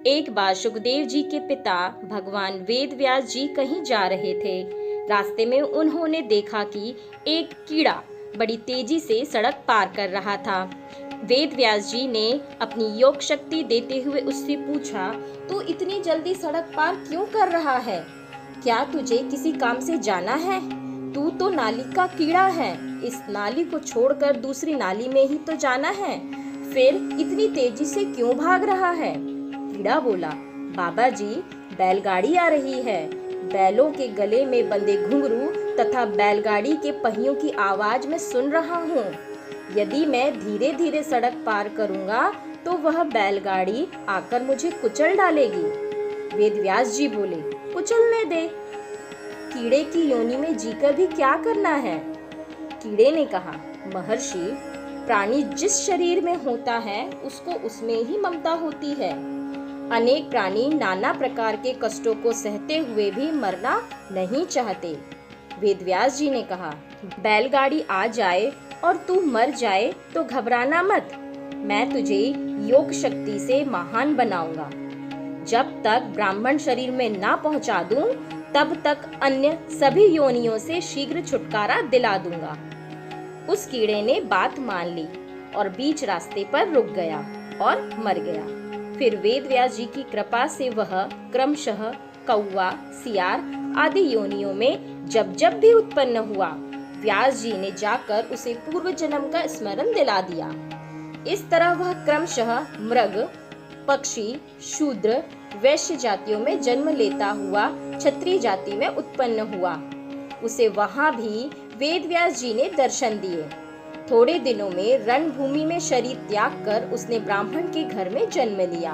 एक बार सुखदेव जी के पिता भगवान वेद व्यास जी कहीं जा रहे थे। रास्ते में उन्होंने देखा कि एक कीड़ा बड़ी तेजी से सड़क पार कर रहा था। वेद व्यास जी ने अपनी योग शक्ति देते हुए उससे पूछा, तू इतनी जल्दी सड़क पार क्यों कर रहा है? क्या तुझे किसी काम से जाना है? तू तो नाली का कीड़ा है, इस नाली को छोड़कर दूसरी नाली में ही तो जाना है, फिर इतनी तेजी से क्यों भाग रहा है? कीड़ा बोला, बाबा जी, बैलगाड़ी आ रही है। बैलों के गले में बंधे घुंघरू तथा बैलगाड़ी के पहियों की आवाज मैं सुन रहा हूँ। यदि मैं धीरे धीरे सड़क पार करूँगा तो वह बैलगाड़ी आकर मुझे कुचल डालेगी। वेद व्यास जी बोले, कुचलने दे, कीड़े की योनि में जीकर भी क्या करना है? कीड़े ने कहा, महर्षि, प्राणी जिस शरीर में होता है उसको उसमें ही ममता होती है। अनेक प्राणी नाना प्रकार के कष्टों को सहते हुए भी मरना नहीं चाहते। वेदव्यास जी ने कहा, बैलगाड़ी आ जाए और तू मर जाए तो घबराना मत, मैं तुझे योग शक्ति से महान बनाऊंगा। जब तक ब्राह्मण शरीर में ना पहुंचा दूं, तब तक अन्य सभी योनियों से शीघ्र छुटकारा दिला दूंगा। उस कीड़े ने बात मान ली और बीच रास्ते पर रुक गया और मर गया। फिर वेद व्यास जी की कृपा से वह क्रमशः कौवा, सियार आदि योनियों में जब जब भी उत्पन्न हुआ, व्यास जी ने जाकर उसे पूर्व जन्म का स्मरण दिला दिया। इस तरह वह क्रमशः मृग, पक्षी, शूद्र, वैश्य जातियों में जन्म लेता हुआ क्षत्रिय जाति में उत्पन्न हुआ। उसे वहां भी वेद व्यास जी ने दर्शन दिए। थोड़े दिनों में रणभूमि में शरीर त्याग कर उसने ब्राह्मण के घर में जन्म लिया।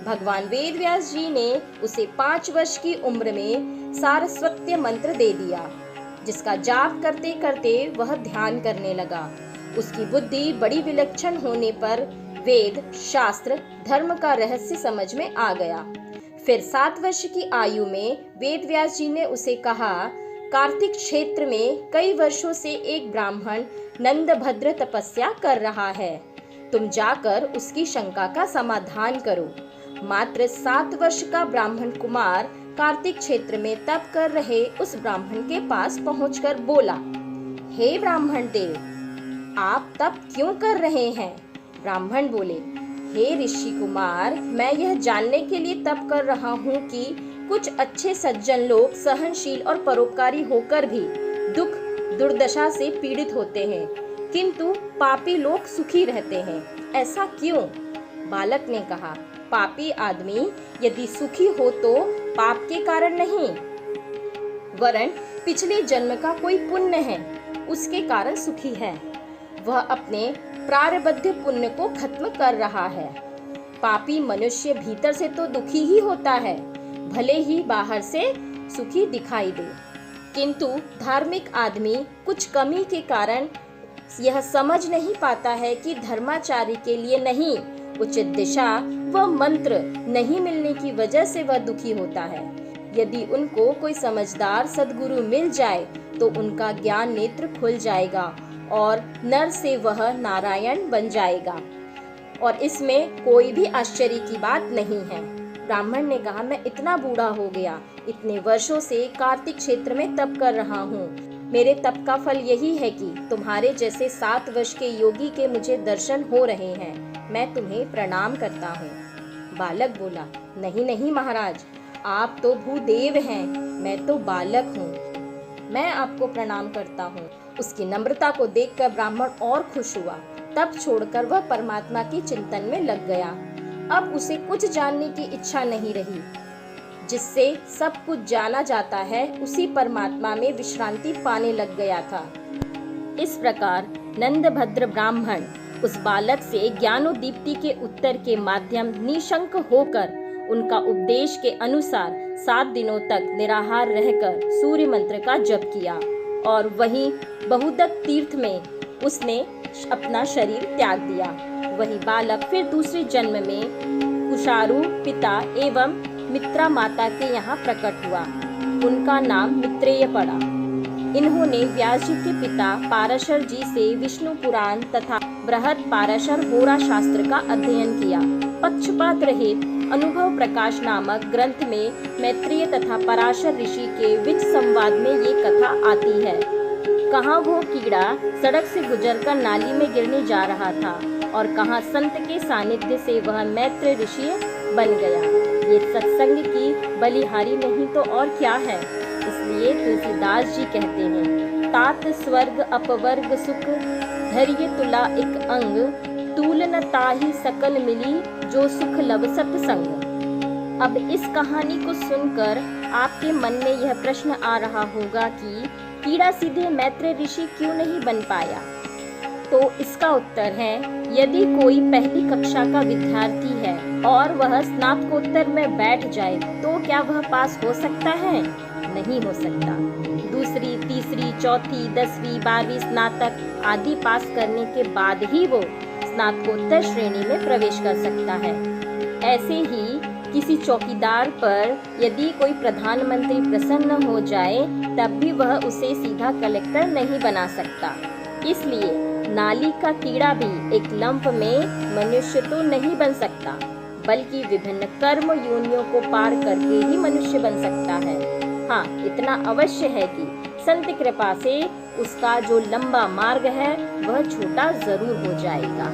भगवान वेद व्यास जी ने उसे 5 वर्ष की उम्र में सारस्वत्य मंत्र दे दिया, जिसका जाप करते करते वह ध्यान करने लगा। उसकी बुद्धि बड़ी विलक्षण होने पर वेद, शास्त्र, धर्म का रहस्य समझ में आ गया। फिर 7 वर्ष की आयु में वेद व्यास जी ने उसे कहा, कार्तिक क्षेत्र में कई वर्षों से एक ब्राह्मण नंदभद्र तपस्या कर रहा है, तुम जाकर उसकी शंका का समाधान करो। मात्र 7 वर्ष का ब्राह्मण कुमार कार्तिक क्षेत्र में तप कर रहे उस ब्राह्मण के पास पहुंचकर बोला, हे ब्राह्मण देव, आप तप क्यों कर रहे हैं? ब्राह्मण बोले, हे ऋषि कुमार, मैं यह जानने के लिए तप कर रहा हूँ कि कुछ अच्छे सज्जन लोग सहनशील और परोपकारी होकर भी दुख दुर्दशा से पीड़ित होते हैं, किंतु पापी लोग सुखी रहते हैं, ऐसा क्यों? बालक ने कहा, पापी आदमी यदि सुखी हो तो पाप के कारण नहीं, वरन पिछले जन्म का कोई पुण्य है, उसके कारण सुखी है। वह अपने प्रारब्ध पुण्य को खत्म कर रहा है। पापी मनुष्य भीतर से तो दुखी ही होता है, भले ही बाहर से सुखी दिखाई दे, किंतु धार्मिक आदमी कुछ कमी के कारण यह समझ नहीं पाता है कि धर्माचार्य के लिए नहीं, उचित दिशा व मंत्र नहीं मिलने की वजह से वह दुखी होता है। यदि उनको कोई समझदार सद्गुरु मिल जाए तो उनका ज्ञान नेत्र खुल जाएगा और नर से वह नारायण बन जाएगा, और इसमें कोई भी आश्चर्य की बात नहीं है। ब्राह्मण ने कहा, मैं इतना बूढ़ा हो गया, इतने वर्षों से कार्तिक क्षेत्र में तप कर रहा हूँ, मेरे तप का फल यही है कि तुम्हारे जैसे 7 वर्ष के योगी के मुझे दर्शन हो रहे हैं, मैं तुम्हें प्रणाम करता हूँ। बालक बोला, नहीं नहीं महाराज, आप तो भूदेव हैं, मैं तो बालक हूँ, मैं आपको प्रणाम करता हूँ। उसकी नम्रता को देखकर ब्राह्मण और खुश हुआ। तब छोड़कर वह परमात्मा के चिंतन में लग गया। अब उसे कुछ जानने की इच्छा नहीं रही। जिससे सब कुछ जाना जाता है, उसी परमात्मा में विश्रांति पाने लग गया था। इस प्रकार नंदभद्र ब्राह्मण उस बालक से ज्ञानोदीप्ति के उत्तर के माध्यम निशंक होकर उनका उपदेश के अनुसार 7 दिनों तक निराहार रहकर सूर्य मंत्र का जप किया, और वहीं बहुदक तीर्थ में उसने अपना शरीर त्याग दिया। वही बालक फिर दूसरे जन्म में कुशारु पिता एवं मित्रा माता के यहाँ प्रकट हुआ। उनका नाम मित्रेय पड़ा। इन्होंने व्यास जी के पिता पाराशर जी से विष्णु पुराण तथा बृहद पाराशर होरा शास्त्र का अध्ययन किया। पक्षपात रहित अनुभव प्रकाश नामक ग्रंथ में मैत्रेय तथा पराशर ऋषि के बीच संवाद में ये कथा आती है। कहाँ वो कीड़ा सड़क से गुजरकर नाली में गिरने जा रहा था और कहाँ संत के सानिध्य से वह मैत्रेय ऋषि बन गया। ये सत्संग की बलिहारी नहीं तो और क्या है। इसलिए तुलसीदास जी कहते हैं, तात स्वर्ग अपवर्ग सुख धैर्य तुला एक अंग, तूल न ताहि सकल मिली जो सुख लब सत्संग। अब इस कहानी को सुनकर आपके मन में यह प्रश्न आ रहा होगा कि कीड़ा सीधे मैत्रेय ऋषि क्यों नहीं बन पाया। तो इसका उत्तर है, यदि कोई पहली कक्षा का विद्यार्थी है और वह स्नातकोत्तर में बैठ जाए तो क्या वह पास हो सकता है? नहीं हो सकता। दूसरी, तीसरी, चौथी, 10वीं, 12वीं स्नातक आदि पास करने के बाद ही वो स्नातकोत्तर श्रेणी में प्रवेश कर सकता है। ऐसे ही किसी चौकीदार पर यदि कोई प्रधानमंत्री प्रसन्न हो जाए तब भी वह उसे सीधा कलेक्टर नहीं बना सकता। इसलिए नाली का कीड़ा भी एक लंप में मनुष्य तो नहीं बन सकता, बल्कि विभिन्न कर्म योनियों को पार करके ही मनुष्य बन सकता है। हाँ, इतना अवश्य है कि संत कृपा से उसका जो लंबा मार्ग है वह छोटा जरूर हो जाएगा।